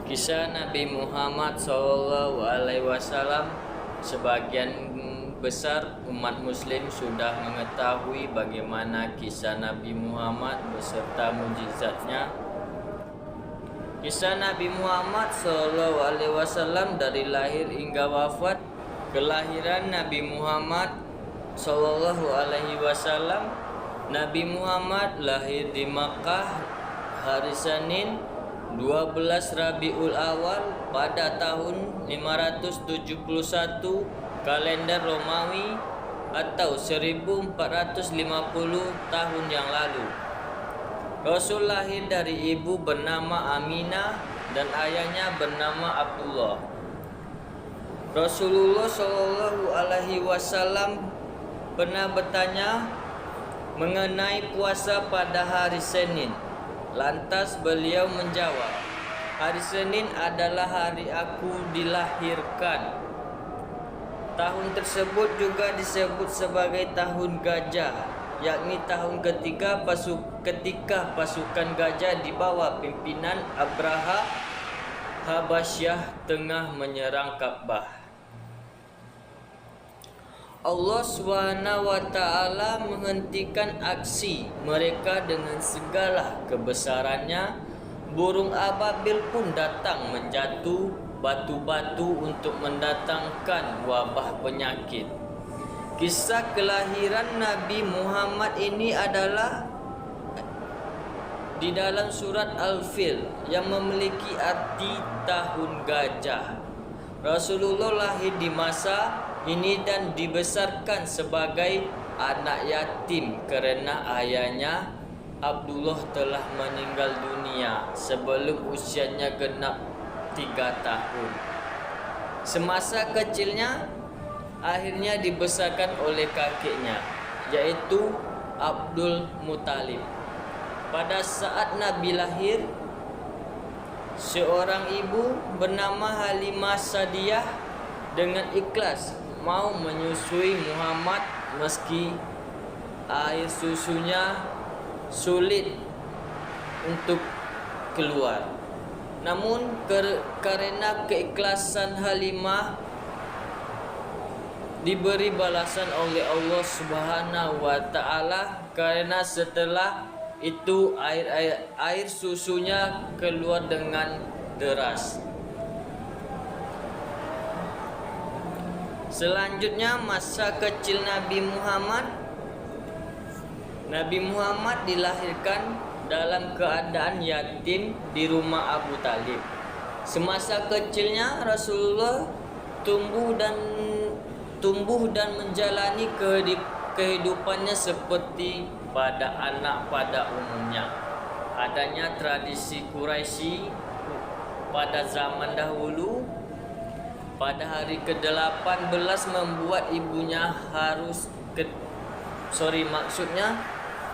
Kisah Nabi Muhammad SAW. Sebagian besar umat muslim sudah mengetahui bagaimana kisah Nabi Muhammad beserta mujizatnya. Kisah Nabi Muhammad SAW dari lahir hingga wafat. Kelahiran Nabi Muhammad SAW. Nabi Muhammad lahir di Makkah hari Senin 12 Rabiul Awal pada tahun 571 kalender Romawi atau 1450 tahun yang lalu. Rasul lahir dari ibu bernama Aminah dan ayahnya bernama Abdullah. Rasulullah SAW pernah bertanya mengenai puasa pada hari Senin. Lantas beliau menjawab, hari Senin adalah hari aku dilahirkan. Tahun tersebut juga disebut sebagai tahun gajah, yakni tahun ketika pasukan gajah di bawah pimpinan Abraha Habasyah tengah menyerang Ka'bah. Allah SWT menghentikan aksi mereka dengan segala kebesarannya. Burung ababil pun datang menjatuh batu-batu untuk mendatangkan wabah penyakit. Kisah kelahiran Nabi Muhammad ini adalah di dalam surat Al-Fil yang memiliki arti tahun gajah. Rasulullah lahir di masa ini dan dibesarkan sebagai anak yatim karena ayahnya Abdullah telah meninggal dunia sebelum usianya genap 3 tahun. Semasa kecilnya akhirnya dibesarkan oleh kakeknya, yaitu Abdul Muthalib. Pada saat Nabi lahir, seorang ibu bernama Halimah Sa'diyah dengan ikhlas mau menyusui Muhammad meski air susunya sulit untuk keluar. Namun karena keikhlasan Halimah diberi balasan oleh Allah Subhanahu wa taala, karena setelah itu air susunya keluar dengan deras. Selanjutnya masa kecil Nabi Muhammad. Nabi Muhammad dilahirkan dalam keadaan yatim di rumah Abu Talib. Semasa kecilnya Rasulullah tumbuh dan menjalani kehidupannya seperti pada anak pada umumnya. Adanya tradisi Quraisy pada zaman dahulu, pada hari ke-18 membuat ibunya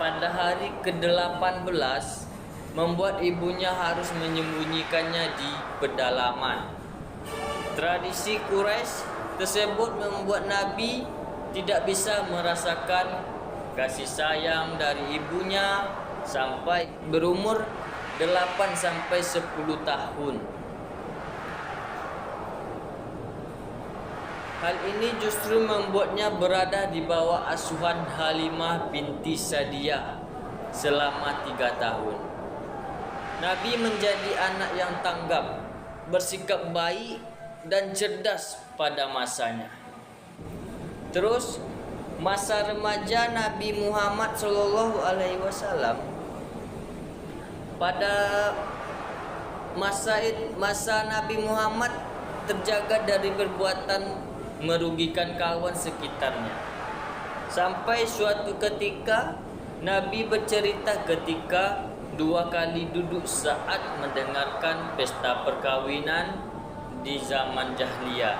pada hari ke-18 membuat ibunya harus menyembunyikannya di pedalaman. Tradisi Quraisy tersebut membuat Nabi tidak bisa merasakan kasih sayang dari ibunya sampai berumur 8-10 tahun. Hal ini justru membuatnya berada di bawah asuhan Halimah binti Sa'diyah selama 3 tahun. Nabi menjadi anak yang tanggap, bersikap baik dan cerdas pada masanya. Terus masa remaja Nabi Muhammad SAW. Pada masa Nabi Muhammad terjaga dari perbuatan merugikan kawan sekitarnya. Sampai suatu ketika Nabi bercerita ketika 2 kali duduk saat mendengarkan pesta perkawinan di zaman jahiliyah.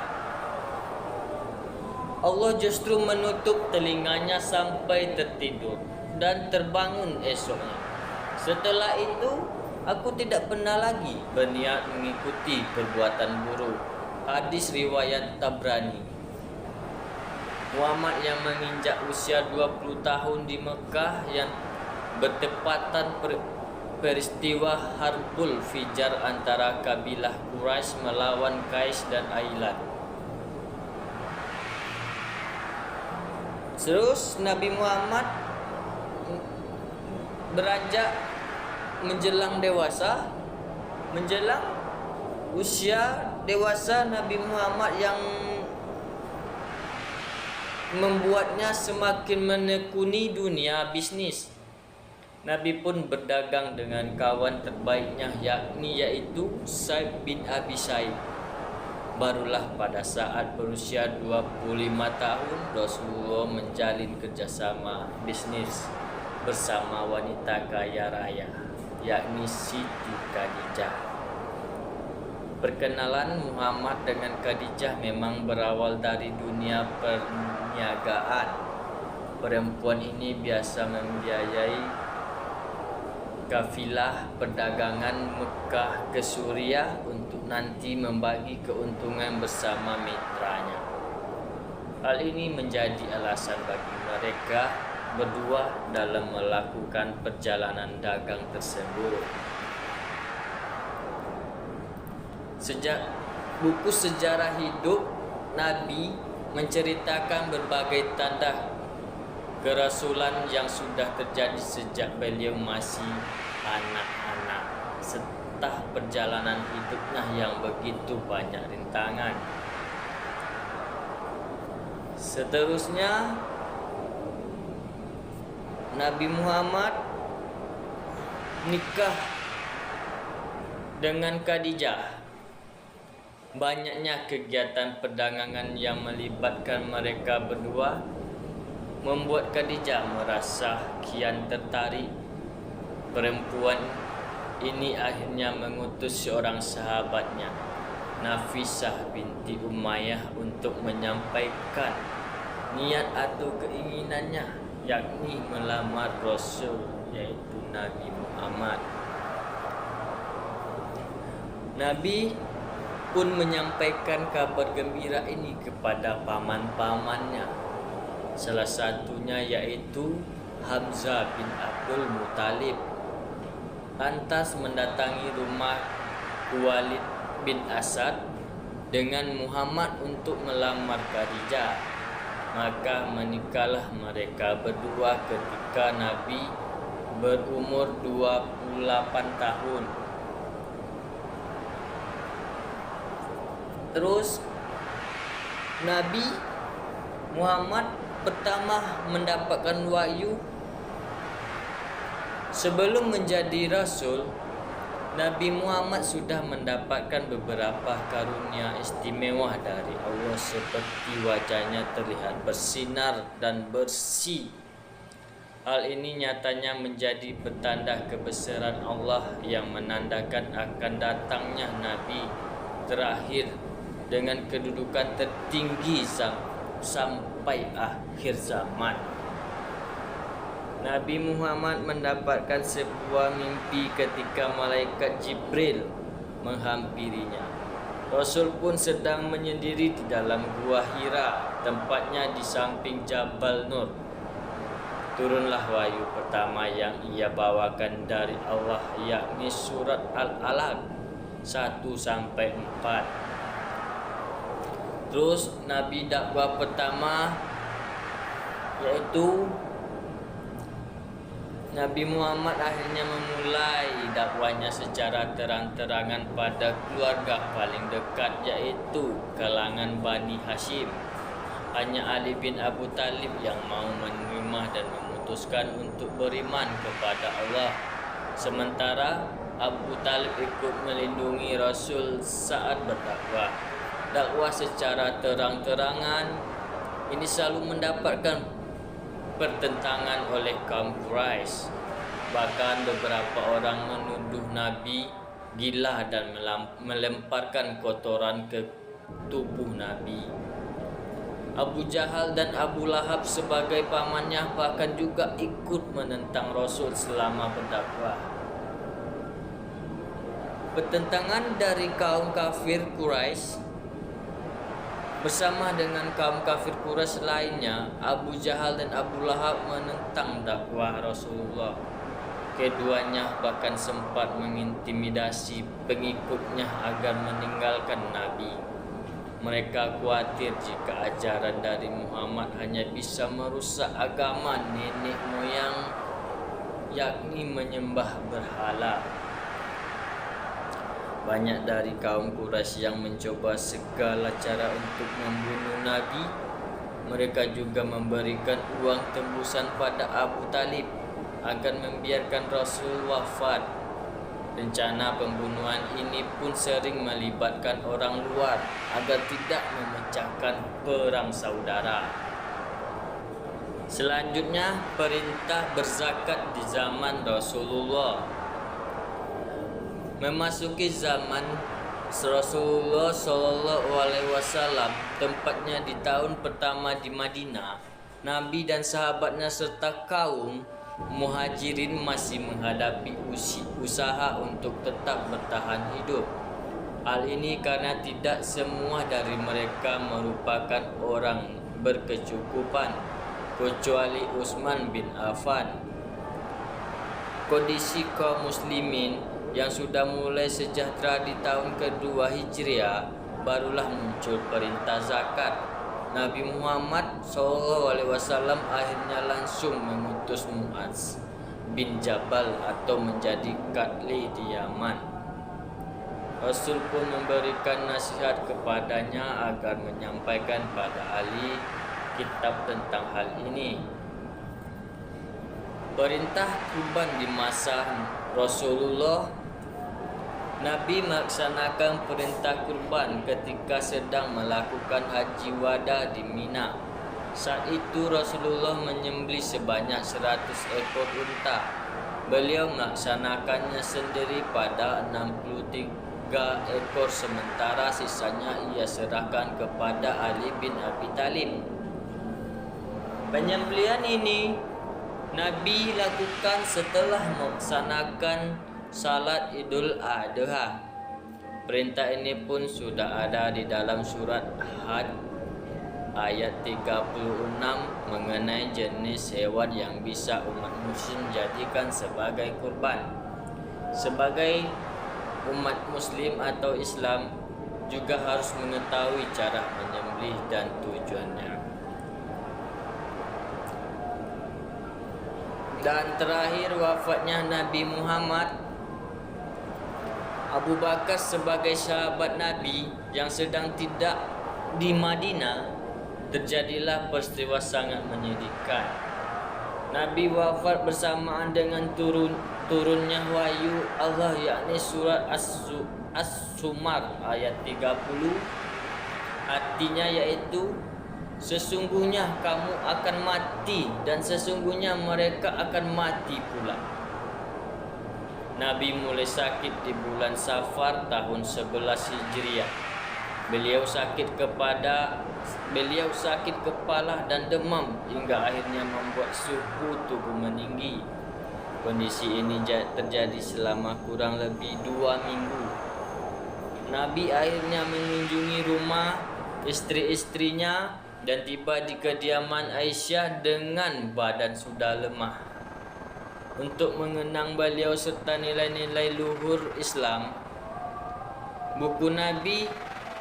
Allah justru menutup telinganya sampai tertidur dan terbangun esoknya. Setelah itu, aku tidak pernah lagi berniat mengikuti perbuatan buruk. Hadis riwayat Tabrani. Muhammad yang menginjak usia 20 tahun di Mekah yang bertepatan peristiwa Harbul Fijar antara kabilah Quraisy melawan Qais dan Ailan. Terus Nabi Muhammad beranjak menjelang dewasa, menjelang usia dewasa. Nabi Muhammad yang membuatnya semakin menekuni dunia bisnis. Nabi pun berdagang dengan kawan terbaiknya yaitu Sa'id bin Abi Sa'id. Barulah pada saat berusia 25 tahun Rasulullah menjalin kerjasama bisnis bersama wanita kaya raya, yakni Siti Khadijah. Perkenalan Muhammad dengan Khadijah memang berawal dari dunia perniagaan. Perempuan ini biasa membiayai kafilah perdagangan Mekah ke Suriah untuk nanti membagi keuntungan bersama mitranya. Hal ini menjadi alasan bagi mereka berdua dalam melakukan perjalanan dagang tersebut. Sejak buku sejarah hidup Nabi menceritakan berbagai tanda kerasulan yang sudah terjadi sejak beliau masih anak-anak, serta perjalanan hidupnya yang begitu banyak rintangan. Seterusnya, Nabi Muhammad nikah dengan Khadijah. Banyaknya kegiatan perdagangan yang melibatkan mereka berdua membuat Khadijah merasa kian tertarik. Perempuan ini akhirnya mengutus seorang sahabatnya, Nafisah binti Umayyah, untuk menyampaikan niat atau keinginannya, yakni melamar Rasul, yaitu Nabi Muhammad. Nabi pun menyampaikan kabar gembira ini kepada paman-pamannya, salah satunya yaitu Hamzah bin Abdul Muthalib. Lantas mendatangi rumah Walid bin Asad dengan Muhammad untuk melamar Khadijah. Maka menikahlah mereka berdua ketika Nabi berumur 28 tahun. Terus Nabi Muhammad pertama mendapatkan wahyu. Sebelum menjadi Rasul, Nabi Muhammad sudah mendapatkan beberapa karunia istimewa dari Allah, seperti wajahnya terlihat bersinar dan bersih. Hal ini nyatanya menjadi petanda kebesaran Allah yang menandakan akan datangnya Nabi terakhir dengan kedudukan tertinggi sampai akhir zaman. Nabi Muhammad mendapatkan sebuah mimpi ketika malaikat Jibril menghampirinya. Rasul pun sedang menyendiri di dalam gua Hira, tempatnya di samping Jabal Nur. Turunlah wahyu pertama yang ia bawakan dari Allah, yakni surat Al-Alaq 1-4. Terus Nabi dakwah pertama yaitu Nabi Muhammad akhirnya memulai dakwahnya secara terang-terangan pada keluarga paling dekat, yaitu kalangan Bani Hashim. Hanya Ali bin Abu Talib yang mau menerima dan memutuskan untuk beriman kepada Allah. Sementara Abu Talib ikut melindungi Rasul saat berdakwah. Dakwah secara terang-terangan ini selalu mendapatkan pertentangan oleh kaum Quraisy. Bahkan beberapa orang menuduh Nabi gila dan melemparkan kotoran ke tubuh Nabi. Abu Jahal dan Abu Lahab sebagai pamannya bahkan juga ikut menentang Rasul selama berdakwah. Pertentangan dari kaum kafir Quraisy bersama dengan kaum kafir Quraisy lainnya, Abu Jahal dan Abu Lahab menentang dakwah Rasulullah. Keduanya bahkan sempat mengintimidasi pengikutnya agar meninggalkan Nabi. Mereka khawatir jika ajaran dari Muhammad hanya bisa merusak agama nenek moyang, yakni menyembah berhala. Banyak dari kaum Quraisy yang mencoba segala cara untuk membunuh Nabi. Mereka juga memberikan uang tembusan pada Abu Talib agar membiarkan Rasul wafat. Rencana pembunuhan ini pun sering melibatkan orang luar agar tidak memecahkan perang saudara. Selanjutnya, perintah berzakat di zaman Rasulullah. Memasuki zaman Rasulullah SAW, tempatnya di tahun pertama di Madinah, Nabi dan sahabatnya serta kaum Muhajirin masih menghadapi usaha untuk tetap bertahan hidup. Hal ini karena tidak semua dari mereka merupakan orang berkecukupan, kecuali Utsman bin Affan. Kondisi kaum muslimin yang sudah mulai sejahtera di tahun kedua Hijriah, barulah muncul perintah zakat. Nabi Muhammad SAW akhirnya langsung mengutus Mu'adz bin Jabal atau menjadi kadli di Yaman. Rasul pun memberikan nasihat kepadanya agar menyampaikan pada ahli kitab tentang hal ini. Perintah kurban di masa Rasulullah. Nabi melaksanakan perintah kurban ketika sedang melakukan haji wada di Mina. Saat itu Rasulullah menyembelih sebanyak 100 ekor unta. Beliau melaksanakannya sendiri pada 63 ekor, sementara sisanya ia serahkan kepada Ali bin Abi Thalib. Penyembelihan ini Nabi lakukan setelah melaksanakan salat Idul Adha. Perintah ini pun sudah ada di dalam surat Had ayat 36 mengenai jenis hewan yang bisa umat muslim jadikan sebagai kurban. Sebagai umat muslim atau Islam juga harus mengetahui cara menyembelih dan tujuannya. Dan terakhir wafatnya Nabi Muhammad. Abu Bakar sebagai sahabat Nabi yang sedang tidak di Madinah, terjadilah peristiwa sangat menyedihkan. Nabi wafat bersamaan dengan turunnya wahyu Allah, yakni surat As-Zumar ayat 30. Artinya yaitu, sesungguhnya kamu akan mati dan sesungguhnya mereka akan mati pula. Nabi mulai sakit di bulan Safar tahun 11 Hijriah. Beliau sakit kepala dan demam hingga akhirnya membuat suhu tubuh meninggi. Kondisi ini terjadi selama kurang lebih 2 minggu. Nabi akhirnya mengunjungi rumah istri-istrinya dan tiba di kediaman Aisyah dengan badan sudah lemah. Untuk mengenang beliau serta nilai-nilai luhur Islam, buku Nabi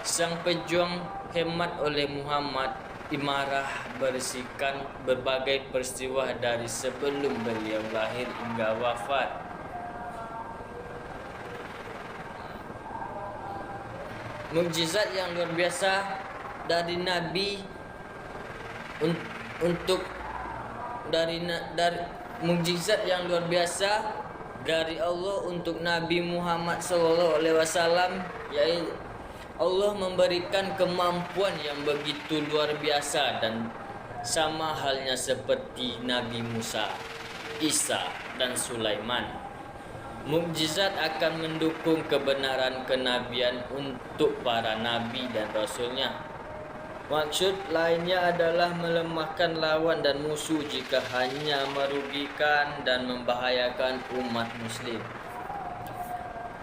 Sang Pejuang Hemat oleh Muhammad Imarah berisikan berbagai peristiwa dari sebelum beliau lahir hingga wafat. Mukjizat yang luar biasa dari Nabi mukjizat yang luar biasa dari Allah untuk Nabi Muhammad SAW, yaitu Allah memberikan kemampuan yang begitu luar biasa dan sama halnya seperti Nabi Musa, Isa, dan Sulaiman. Mukjizat akan mendukung kebenaran kenabian untuk para nabi dan rasulnya. Maksud lainnya adalah melemahkan lawan dan musuh jika hanya merugikan dan membahayakan umat muslim.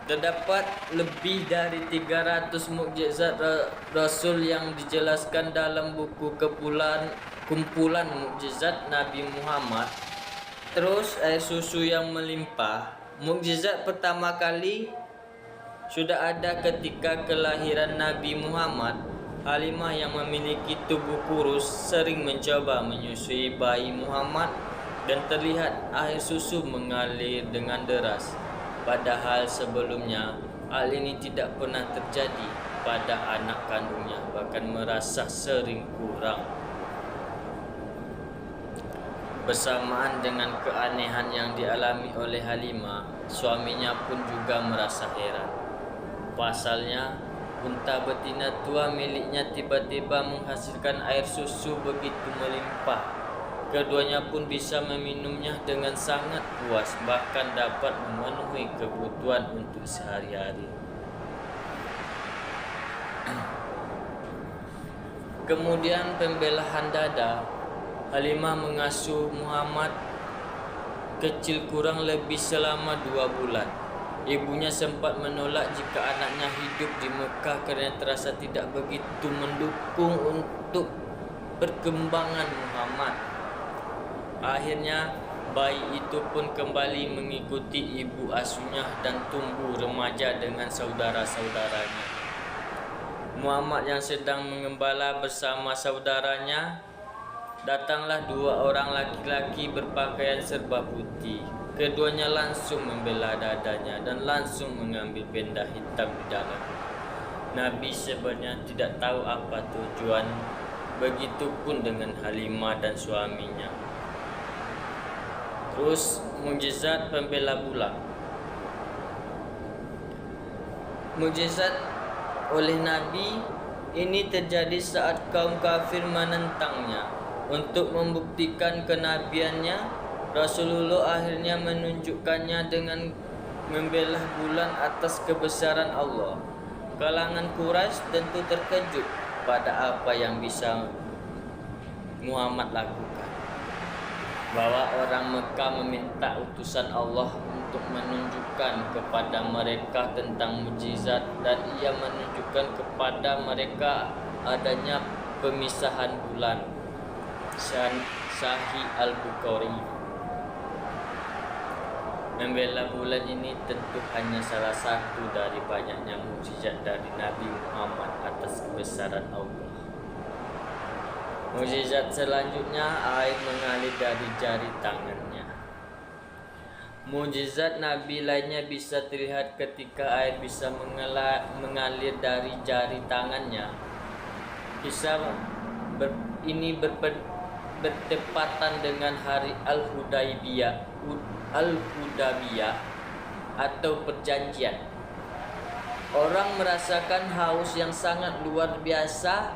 Terdapat lebih dari 300 mukjizat Rasul yang dijelaskan dalam buku kumpulan mukjizat Nabi Muhammad. Terus air susu yang melimpah. Mukjizat pertama kali sudah ada ketika kelahiran Nabi Muhammad. Halimah yang memiliki tubuh kurus sering mencoba menyusui bayi Muhammad dan terlihat air susu mengalir dengan deras. Padahal sebelumnya hal ini tidak pernah terjadi pada anak kandungnya, bahkan merasa sering kurang. Bersamaan dengan keanehan yang dialami oleh Halimah, suaminya pun juga merasa heran. Pasalnya, unta betina tua miliknya tiba-tiba menghasilkan air susu begitu melimpah. Keduanya pun bisa meminumnya dengan sangat puas, bahkan dapat memenuhi kebutuhan untuk sehari-hari. Kemudian pembelahan dada. Halimah mengasuh Muhammad kecil kurang lebih selama 2 bulan. Ibunya sempat menolak jika anaknya hidup di Mekah karena terasa tidak begitu mendukung untuk perkembangan Muhammad. Akhirnya bayi itu pun kembali mengikuti ibu asuhnya dan tumbuh remaja dengan saudara-saudaranya. Muhammad yang sedang mengembala bersama saudaranya, datanglah 2 orang laki-laki berpakaian serba putih. Keduanya langsung membela dadanya dan langsung mengambil benda hitam di dalam. Nabi sebenarnya tidak tahu apa tujuan. Begitupun dengan Halimah dan suaminya. Terus mukjizat pembela bulan. Mukjizat oleh Nabi ini terjadi saat kaum kafir menentangnya. Untuk membuktikan kenabiannya, Rasulullah akhirnya menunjukkannya dengan membelah bulan atas kebesaran Allah. Kalangan Quraisy tentu terkejut pada apa yang bisa Muhammad lakukan. Bahwa orang Mekah meminta utusan Allah untuk menunjukkan kepada mereka tentang mukjizat, dan ia menunjukkan kepada mereka adanya pemisahan bulan. Sahih Al-Bukhari. Membela bulan ini tentu hanya salah satu dari banyaknya mukjizat dari Nabi Muhammad atas kebesaran Allah. Mukjizat selanjutnya, air mengalir dari jari tangannya. Mukjizat Nabi lainnya bisa terlihat ketika air bisa mengalir dari jari tangannya. Kisah ini bertepatan dengan hari Al-Hudaybiyah atau perjanjian. Orang merasakan haus yang sangat luar biasa.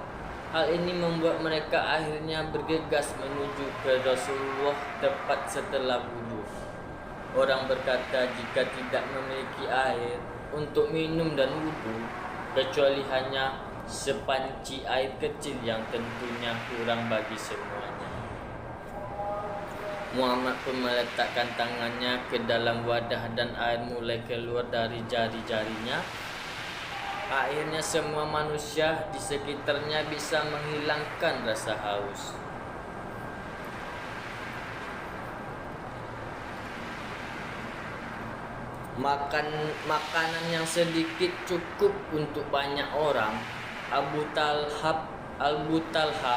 Hal ini membuat mereka akhirnya bergegas menuju ke Rasulullah tepat setelah wudhu. Orang berkata jika tidak memiliki air untuk minum dan wudhu, kecuali hanya sepanci air kecil yang tentunya kurang bagi semuanya. Muhammad pun meletakkan tangannya ke dalam wadah dan air mulai keluar dari jari-jarinya. Akhirnya semua manusia di sekitarnya bisa menghilangkan rasa haus. Makanan yang sedikit cukup untuk banyak orang. Abu Talha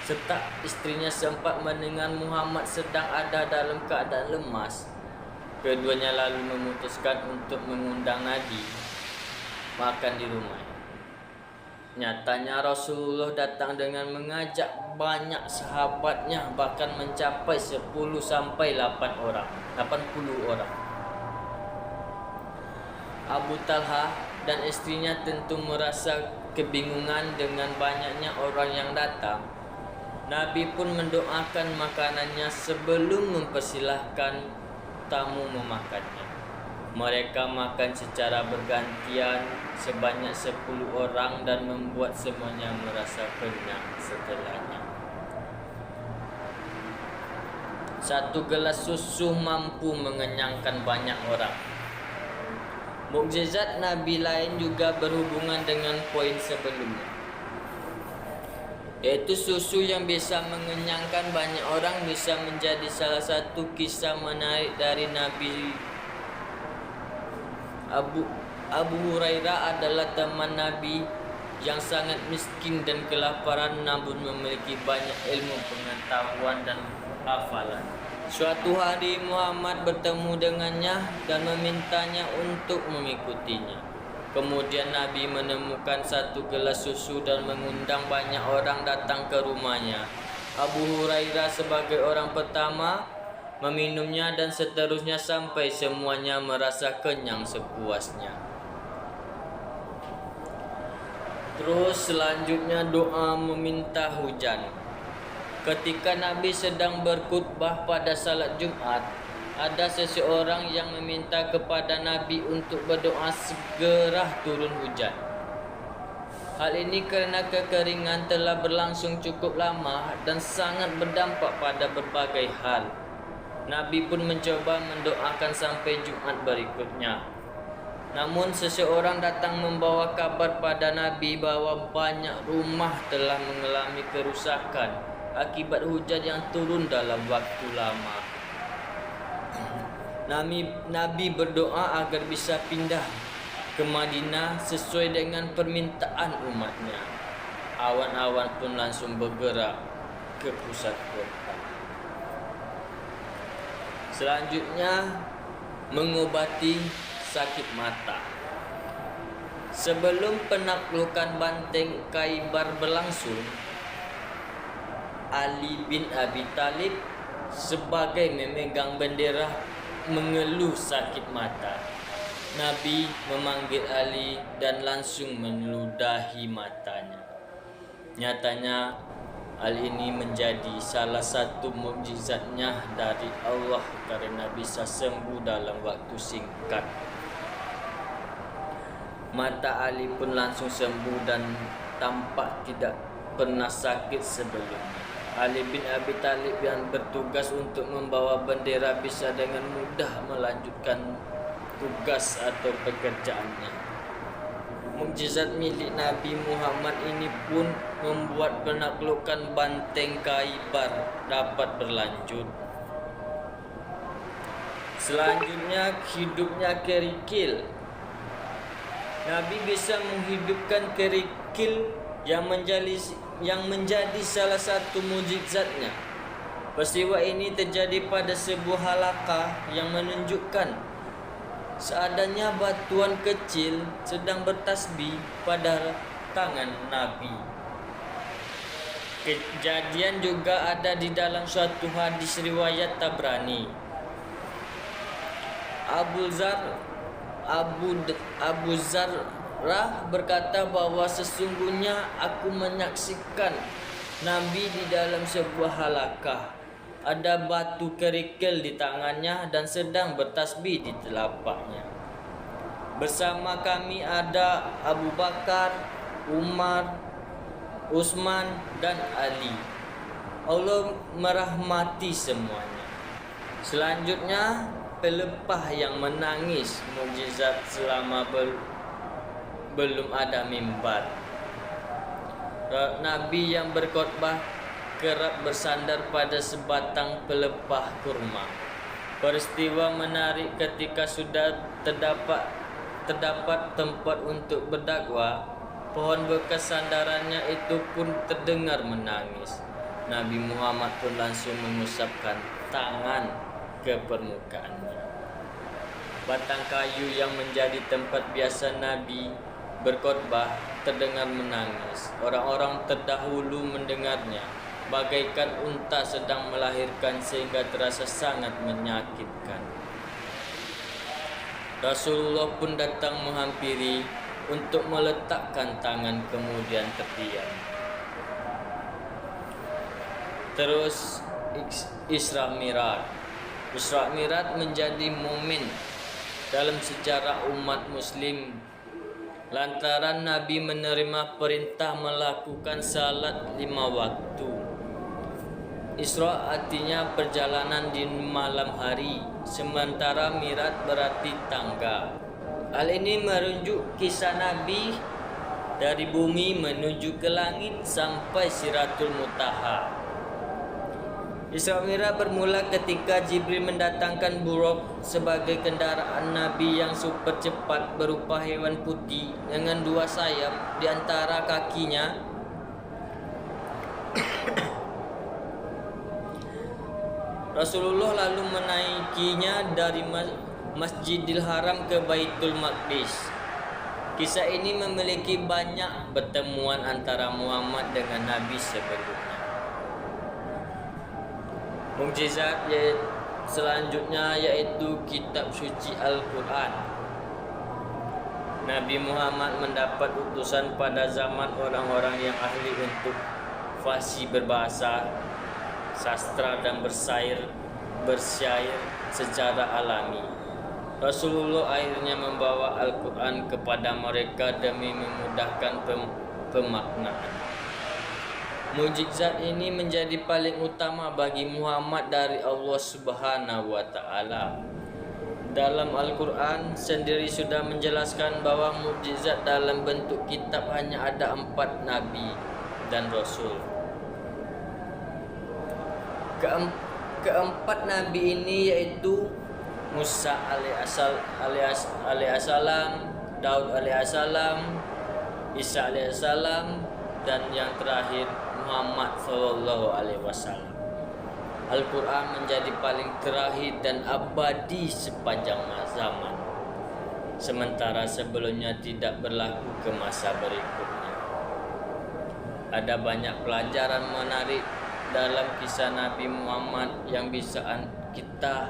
serta istrinya sempat mendengar Muhammad sedang ada dalam keadaan lemas. Keduanya lalu memutuskan untuk mengundang Nabi makan di rumah. Nyatanya Rasulullah datang dengan mengajak banyak sahabatnya, bahkan mencapai 10 sampai 80 orang. Abu Talha dan istrinya tentu merasa kebingungan dengan banyaknya orang yang datang. Nabi pun mendoakan makanannya sebelum mempersilahkan tamu memakannya. Mereka makan secara bergantian sebanyak 10 orang dan membuat semuanya merasa kenyang setelahnya. 1 gelas susu mampu mengenyangkan banyak orang. Mukjizat Nabi lain juga berhubungan dengan poin sebelumnya. yaitu susu yang bisa mengenyangkan banyak orang, bisa menjadi salah satu kisah menarik dari Nabi. Abu Hurairah adalah teman Nabi yang sangat miskin dan kelaparan, namun memiliki banyak ilmu, pengetahuan dan hafalan. Suatu hari Muhammad bertemu dengannya dan memintanya untuk mengikutinya. Kemudian Nabi menemukan satu gelas susu dan mengundang banyak orang datang ke rumahnya. Abu Hurairah sebagai orang pertama meminumnya dan seterusnya sampai semuanya merasa kenyang sepuasnya. Terus selanjutnya doa meminta hujan. Ketika Nabi sedang berkhutbah pada salat Jumat, ada seseorang yang meminta kepada Nabi untuk berdoa segera turun hujan. Hal ini kerana kekeringan telah berlangsung cukup lama dan sangat berdampak pada berbagai hal. Nabi pun mencoba mendoakan sampai Jumat berikutnya. Namun seseorang datang membawa kabar pada Nabi bahawa banyak rumah telah mengalami kerusakan akibat hujan yang turun dalam waktu lama. Nabi berdoa agar bisa pindah ke Madinah sesuai dengan permintaan umatnya. Awan-awan pun langsung bergerak ke pusat kota. Selanjutnya, mengobati sakit mata. Sebelum penaklukan Banteng Khaybar berlangsung, Ali bin Abi Talib sebagai memegang bendera mengeluh sakit mata. Nabi memanggil Ali dan langsung meludahi matanya. Nyatanya hal ini menjadi salah satu mukjizatnya dari Allah kerana bisa sembuh dalam waktu singkat. Mata Ali pun langsung sembuh dan tampak tidak pernah sakit sebelumnya. Ali bin Abi Talib yang bertugas untuk membawa bendera bisa dengan mudah melanjutkan tugas atau pekerjaannya. Mukjizat milik Nabi Muhammad ini pun membuat penaklukan Banteng Khaybar dapat berlanjut. Selanjutnya, hidupnya kerikil. Nabi bisa menghidupkan kerikil yang menjadi salah satu mukjizatnya. Peristiwa ini terjadi pada sebuah halakah yang menunjukkan seadanya batuan kecil sedang bertasbih pada tangan Nabi. Kejadian juga ada di dalam suatu hadis riwayat Tabrani. Abu Zarrah berkata bahawa sesungguhnya aku menyaksikan Nabi di dalam sebuah halakah. Ada batu kerikil di tangannya dan sedang bertasbih di telapaknya. Bersama kami ada Abu Bakar, Umar, Utsman dan Ali. Allah merahmati semuanya. Selanjutnya, pelepah yang menangis, mukjizat selama belum ada mimbar. Nabi yang berkhutbah kerap bersandar pada sebatang pelepah kurma. Peristiwa menarik ketika sudah terdapat tempat untuk berdakwah, pohon bekas sandarannya itu pun terdengar menangis. Nabi Muhammad pun langsung mengusapkan tangan ke permukaannya. Batang kayu yang menjadi tempat biasa Nabi berkhutbah terdengar menangis. Orang-orang terdahulu mendengarnya bagaikan unta sedang melahirkan sehingga terasa sangat menyakitkan. Rasulullah pun datang menghampiri untuk meletakkan tangan kemudian terdiam. Terus Isra Mi'raj. Isra Mi'raj menjadi momen dalam sejarah umat muslim lantaran Nabi menerima perintah melakukan salat 5 waktu. Isra artinya perjalanan di malam hari, sementara Mi'raj berarti tangga. Hal ini merujuk kisah Nabi dari bumi menuju ke langit sampai Siratul Muntaha. Isra Mi'raj bermula ketika Jibril mendatangkan buraq sebagai kendaraan Nabi yang super cepat berupa hewan putih dengan 2 sayap di antara kakinya. Rasulullah lalu menaikinya dari Masjidil Haram ke Baitul Maqdis. Kisah ini memiliki banyak pertemuan antara Muhammad dengan Nabi sebelumnya. Mukjizat selanjutnya yaitu kitab suci Al-Quran. Nabi Muhammad mendapat utusan pada zaman orang-orang yang ahli untuk fasih berbahasa, sastra dan bersyair secara alami. Rasulullah akhirnya membawa Al-Quran kepada mereka demi memudahkan pemaknaan. Mukjizat ini menjadi paling utama bagi Muhammad dari Allah Subhanahu wa Ta'ala. Dalam Al-Quran sendiri sudah menjelaskan bahwa mukjizat dalam bentuk kitab hanya ada 4 nabi dan rasul. Keempat nabi ini yaitu Musa alaihissalam, Daud alaihissalam, Isa alaihissalam, dan yang terakhir Muhammad sallallahu alaihi wasallam. Al-Quran menjadi paling terakhir dan abadi sepanjang zaman, sementara sebelumnya tidak berlaku ke masa berikutnya. Ada banyak pelajaran menarik dalam kisah Nabi Muhammad yang bisa kita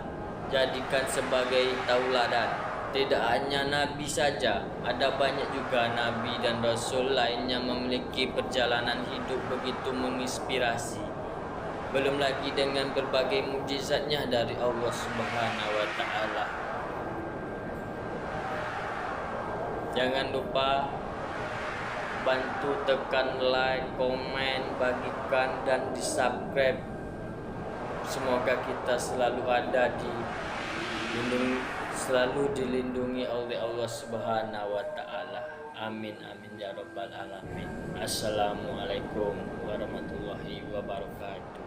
jadikan sebagai tauladan. Tidak hanya Nabi saja, ada banyak juga Nabi dan Rasul lainnya memiliki perjalanan hidup begitu menginspirasi. Belum lagi dengan berbagai mukjizatnya dari Allah Subhanahu wa Ta'ala. Jangan lupa bantu tekan like, komen, bagikan dan di-subscribe. Semoga kita selalu dilindungi oleh Allah Subhanahu wa Ta'ala. Amin amin ya rabbal alamin. Assalamualaikum warahmatullahi wabarakatuh.